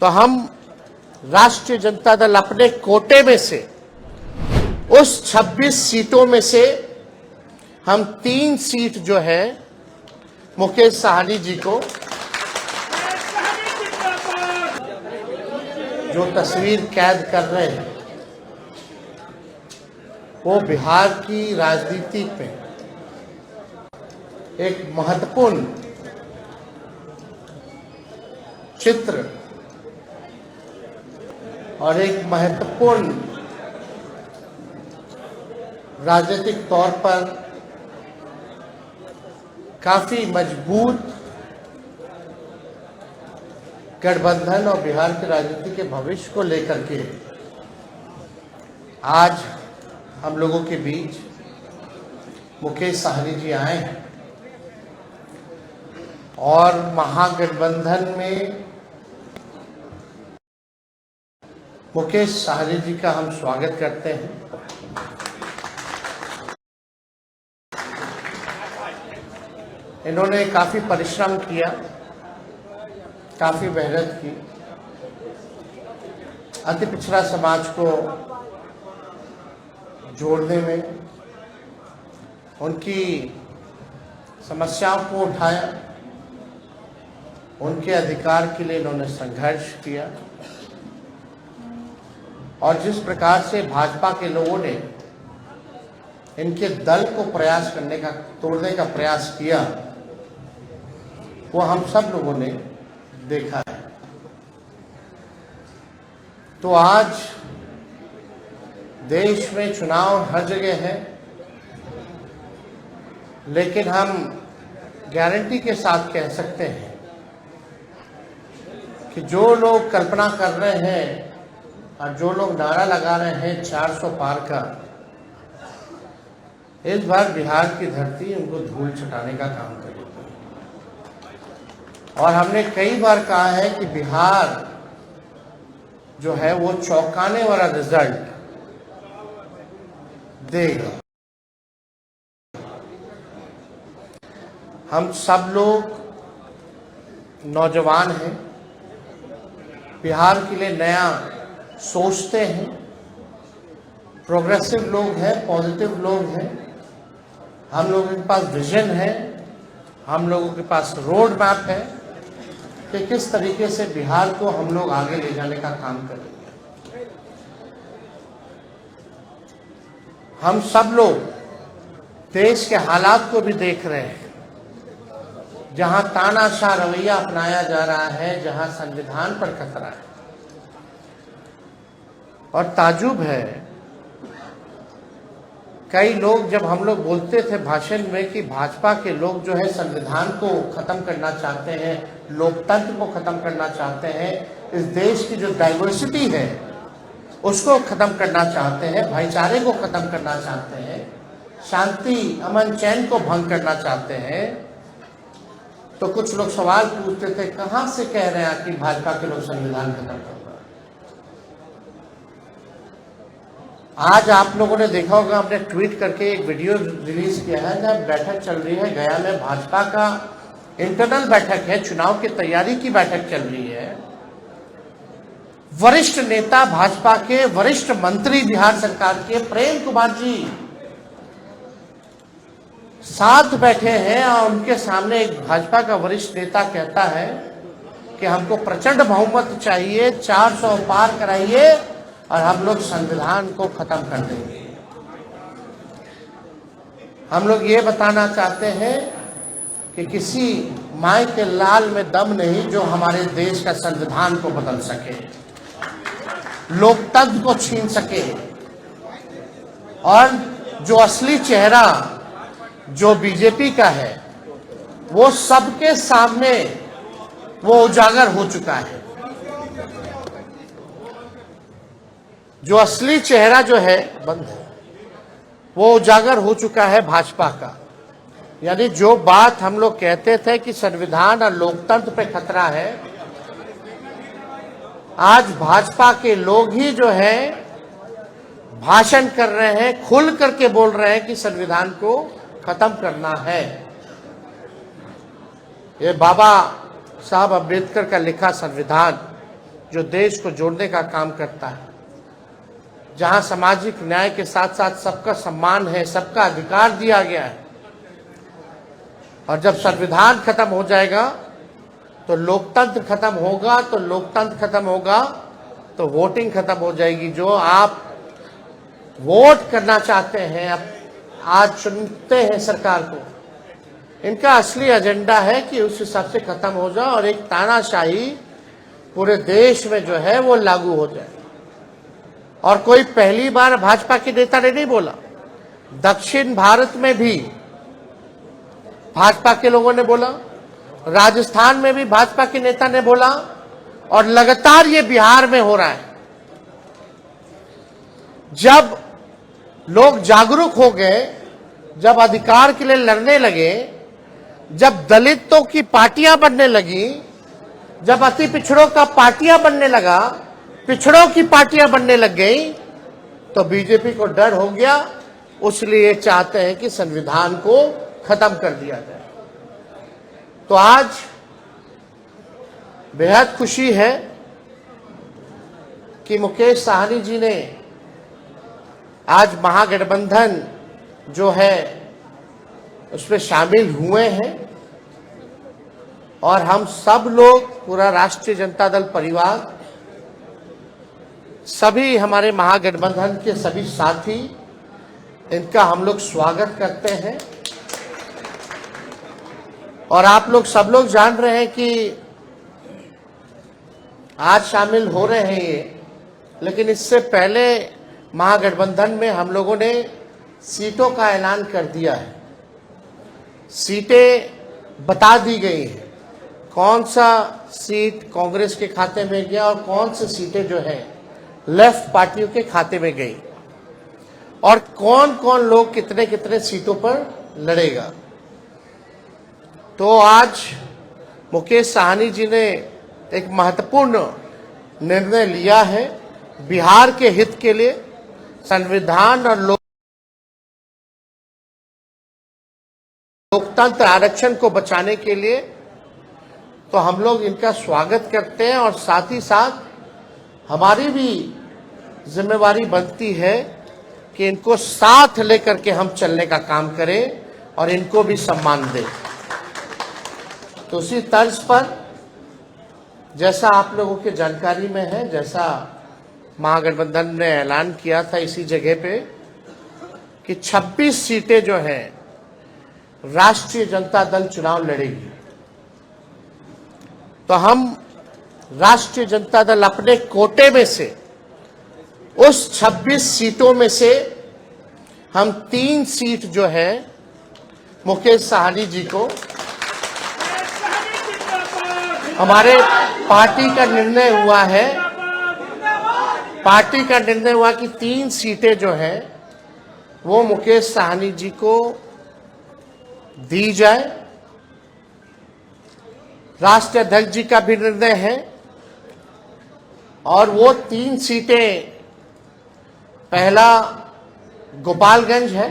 तो हम राष्ट्रीय जनता दल अपने कोटे में से उस 26 सीटों में से हम 3 सीट जो है मुकेश साहनी जी को, जो तस्वीर कैद कर रहे हैं वो बिहार की राजनीति पे एक महत्वपूर्ण चित्र और एक महत्वपूर्ण राजनीतिक तौर पर काफी मजबूत गठबंधन और बिहार की राजनीति के भविष्य को लेकर के आज हम लोगों के बीच मुकेश साहनी जी आए हैं और महागठबंधन में मुकेश साहनी जी का हम स्वागत करते हैं। इन्होंने काफी परिश्रम किया, काफी मेहनत की, अति पिछड़ा समाज को जोड़ने में, उनकी समस्याओं को उठाया, उनके अधिकार के लिए इन्होंने संघर्ष किया और जिस प्रकार से भाजपा के लोगों ने इनके दल को प्रयास करने का, तोड़ने का प्रयास किया, वो हम सब लोगों ने देखा है। तो आज देश में चुनाव हर जगह है, लेकिन हम गारंटी के साथ कह सकते हैं कि जो लोग कल्पना कर रहे हैं और जो लोग नारा लगा रहे हैं 400 पार का, इस बार बिहार की धरती उनको धूल छटाने का काम करेगी। और हमने कई बार कहा है कि बिहार जो है वो चौंकाने वाला रिजल्ट देगा। हम सब लोग नौजवान हैं, बिहार के लिए नया सोचते हैं, प्रोग्रेसिव लोग हैं, पॉजिटिव लोग हैं, हम लोगों के पास विजन है, हम लोगों के पास रोड मैप है कि किस तरीके से बिहार को हम लोग आगे ले जाने का काम करेंगे। हम सब लोग देश के हालात को भी देख रहे हैं, जहां तानाशाह रवैया अपनाया जा रहा है, जहां संविधान पर खतरा है। और ताजुब है, कई लोग, जब हम लोग बोलते थे भाषण में कि भाजपा के लोग जो है संविधान को खत्म करना चाहते हैं, लोकतंत्र को खत्म करना चाहते हैं, इस देश की जो डाइवर्सिटी है उसको खत्म करना चाहते हैं, भाईचारे को खत्म करना चाहते हैं, शांति अमन चैन को भंग करना चाहते हैं, तो कुछ लोग सवाल पूछते थे कहां से कह रहे हैं कि भाजपा के लोग संविधान खत्म कर रहे हैं। आज आप लोगों ने देखा होगा, हमने ट्वीट करके एक वीडियो रिलीज किया है, जब बैठक चल रही है गया में, भाजपा का इंटरनल बैठक है, चुनाव की तैयारी की बैठक चल रही है। वरिष्ठ नेता भाजपा के, वरिष्ठ मंत्री बिहार सरकार के प्रेम कुमार जी साथ बैठे हैं और उनके सामने एक भाजपा का वरिष्ठ नेता कहता है कि हमको प्रचंड बहुमत चाहिए, 400 पार कराइए और हम लोग संविधान को खत्म कर देंगे। हम लोग ये बताना चाहते हैं कि किसी माई के लाल में दम नहीं जो हमारे देश का संविधान को बदल सके, लोकतंत्र को छीन सके, और जो असली चेहरा जो बीजेपी का है वो सबके सामने वो उजागर हो चुका है। जो असली चेहरा जो है बंद है, वो उजागर हो चुका है भाजपा का। यानी जो बात हम लोग कहते थे कि संविधान और लोकतंत्र पे खतरा है, आज भाजपा के लोग ही जो है भाषण कर रहे हैं, खुल करके बोल रहे हैं कि संविधान को खत्म करना है। ये बाबा साहब अम्बेडकर का लिखा संविधान जो देश को जोड़ने का काम करता है, जहां सामाजिक न्याय के साथ साथ सबका सम्मान है, सबका अधिकार दिया गया है। और जब संविधान खत्म हो जाएगा तो लोकतंत्र खत्म होगा, तो लोकतंत्र खत्म होगा तो वोटिंग खत्म हो जाएगी। जो आप वोट करना चाहते हैं, अब आज चुनते हैं सरकार को, इनका असली एजेंडा है कि उस हिसाब से खत्म हो जाए और एक तानाशाही पूरे देश में जो है वो लागू हो जाए। और कोई पहली बार भाजपा के नेता ने नहीं बोला, दक्षिण भारत में भी भाजपा के लोगों ने बोला, राजस्थान में भी भाजपा के नेता ने बोला, और लगातार ये बिहार में हो रहा है। जब लोग जागरूक हो गए, जब अधिकार के लिए लड़ने लगे, जब दलितों की पार्टियां बनने लगी, जब अति पिछड़ों का पार्टियां बनने लगा, पिछड़ों की पार्टियां बनने लग गई, तो बीजेपी को डर हो गया। इसलिए चाहते हैं कि संविधान को खत्म कर दिया जाए। तो आज बेहद खुशी है कि मुकेश साहनी जी ने आज महागठबंधन जो है उसमें शामिल हुए हैं, और हम सब लोग, पूरा राष्ट्रीय जनता दल परिवार, सभी हमारे महागठबंधन के सभी साथी, इनका हम लोग स्वागत करते हैं। और आप लोग सब लोग जान रहे हैं कि आज शामिल हो रहे हैं ये, लेकिन इससे पहले महागठबंधन में हम लोगों ने सीटों का ऐलान कर दिया है। सीटें बता दी गई हैं, कौन सा सीट कांग्रेस के खाते में गया और कौन सी सीटें जो है लेफ्ट पार्टियों के खाते में गई, और कौन कौन लोग कितने कितने सीटों पर लड़ेगा। तो आज मुकेश साहनी जी ने एक महत्वपूर्ण निर्णय लिया है बिहार के हित के लिए, संविधान और लोकतंत्र आरक्षण को बचाने के लिए। तो हम लोग इनका स्वागत करते हैं, और साथ ही साथ हमारी भी जिम्मेवारी बनती है कि इनको साथ लेकर के हम चलने का काम करें और इनको भी सम्मान दें। तो उसी तर्ज पर, जैसा आप लोगों के जानकारी में है, जैसा महागठबंधन ने ऐलान किया था इसी जगह पे कि 26 सीटें जो हैं राष्ट्रीय जनता दल चुनाव लड़ेगी। तो हम राष्ट्रीय जनता दल अपने कोटे में से उस 26 सीटों में से हम 3 सीट जो है मुकेश साहनी जी को, हमारे पार्टी का निर्णय हुआ कि 3 सीटें जो है वो मुकेश साहनी जी को दी जाए। राष्ट्रीय अध्यक्ष जी का भी निर्णय है, और वो 3 सीटें, पहला गोपालगंज है,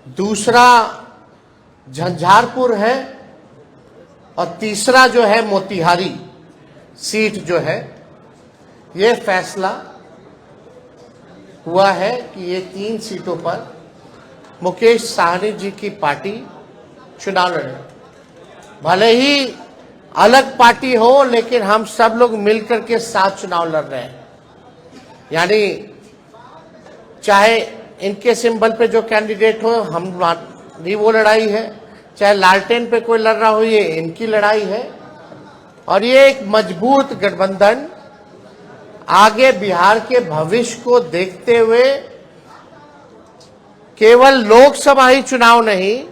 दूसरा झंझारपुर है, और तीसरा जो है मोतिहारी सीट जो है। ये फैसला हुआ है कि ये 3 सीटों पर मुकेश साहनी जी की पार्टी चुनाव लड़े। भले ही अलग पार्टी हो, लेकिन हम सब लोग मिलकर के साथ चुनाव लड़ रहे हैं। यानी चाहे इनके सिंबल पे जो कैंडिडेट हो, हमारी वो लड़ाई है, चाहे लालटेन पे कोई लड़ रहा हो, ये इनकी लड़ाई है। और ये एक मजबूत गठबंधन आगे बिहार के भविष्य को देखते हुए केवल लोकसभा ही चुनाव नहीं,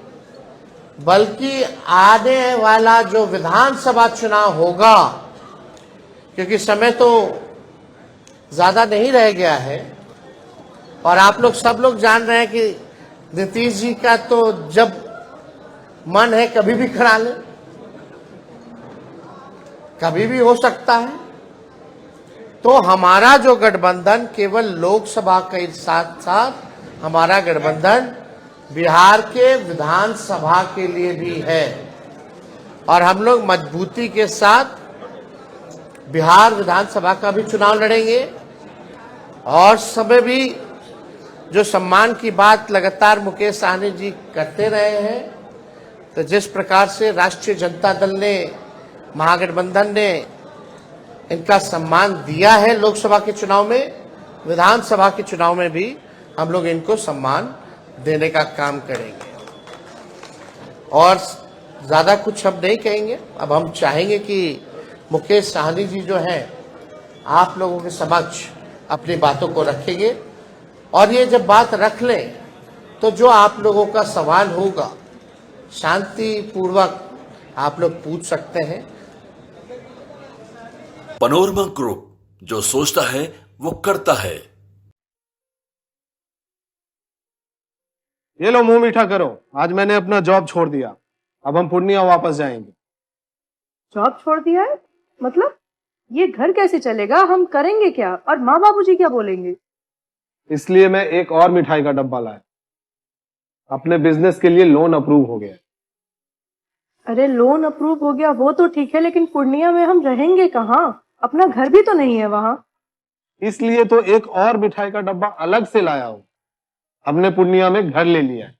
बल्कि आने वाला जो विधानसभा चुनाव होगा, क्योंकि समय तो ज्यादा नहीं रह गया है, और आप लोग सब लोग जान रहे हैं कि नीतीश जी का तो जब मन है कभी भी करा ले, कभी भी हो सकता है। तो हमारा जो गठबंधन केवल लोकसभा के साथ साथ हमारा गठबंधन बिहार के विधानसभा के लिए भी है, और हम लोग मजबूती के साथ बिहार विधानसभा का भी चुनाव लड़ेंगे और समय भी जो सम्मान की बात लगातार मुकेश सहनी जी करते रहे हैं, तो जिस प्रकार से राष्ट्रीय जनता दल ने, महागठबंधन ने इनका सम्मान दिया है लोकसभा के चुनाव में, विधानसभा के चुनाव में भी हम लोग इनको सम्मान देने का काम करेंगे। और ज्यादा कुछ हम नहीं कहेंगे। अब हम चाहेंगे कि मुकेश सहनी जी जो है आप लोगों के समक्ष अपनी बातों को रखेंगे और ये जब बात रख लें तो जो आप लोगों का सवाल होगा शांतिपूर्वक आप लोग पूछ सकते हैं। पैनोरमा ग्रुप, जो सोचता है वो करता है। ये लो मुंह मीठा करो, आज मैंने अपना जॉब छोड़ दिया, अब हम पूर्णिया वापस जाएंगे। जॉब छोड़ दिया है? मतलब ये घर कैसे चलेगा? हम करेंगे क्या? और माँ बाबूजी क्या बोलेंगे? इसलिए मैं एक और मिठाई का डब्बा लाया। अपने बिजनेस के लिए लोन अप्रूव हो गया। अरे लोन अप्रूव हो गया वो तो ठीक है, लेकिन पूर्णिया में हम रहेंगे कहाँ? अपना घर भी तो नहीं है वहाँ। इसलिए तो एक और मिठाई का डब्बा अलग से लाया हूँ। हमने पूर्णिया में घर ले लिया है,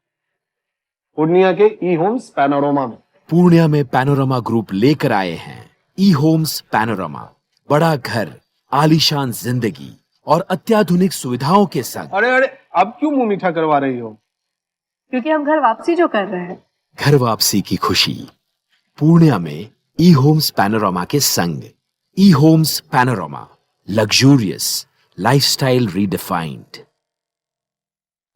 पूर्णिया के ई होम्स पैनोरमा में। पूर्णिया में पैनोरमा ग्रुप लेकर आए हैं ई होम्स पैनोरमा। बड़ा घर, आलीशान जिंदगी और अत्याधुनिक सुविधाओं के संग। अरे अरे, अब क्यों मुंह मीठा करवा रही हो? क्योंकि हम घर वापसी जो कर रहे हैं। घर वापसी की खुशी पूर्णिया में ई होम्स पैनोरमा के संग। E Homes Panorama, luxurious lifestyle redefined.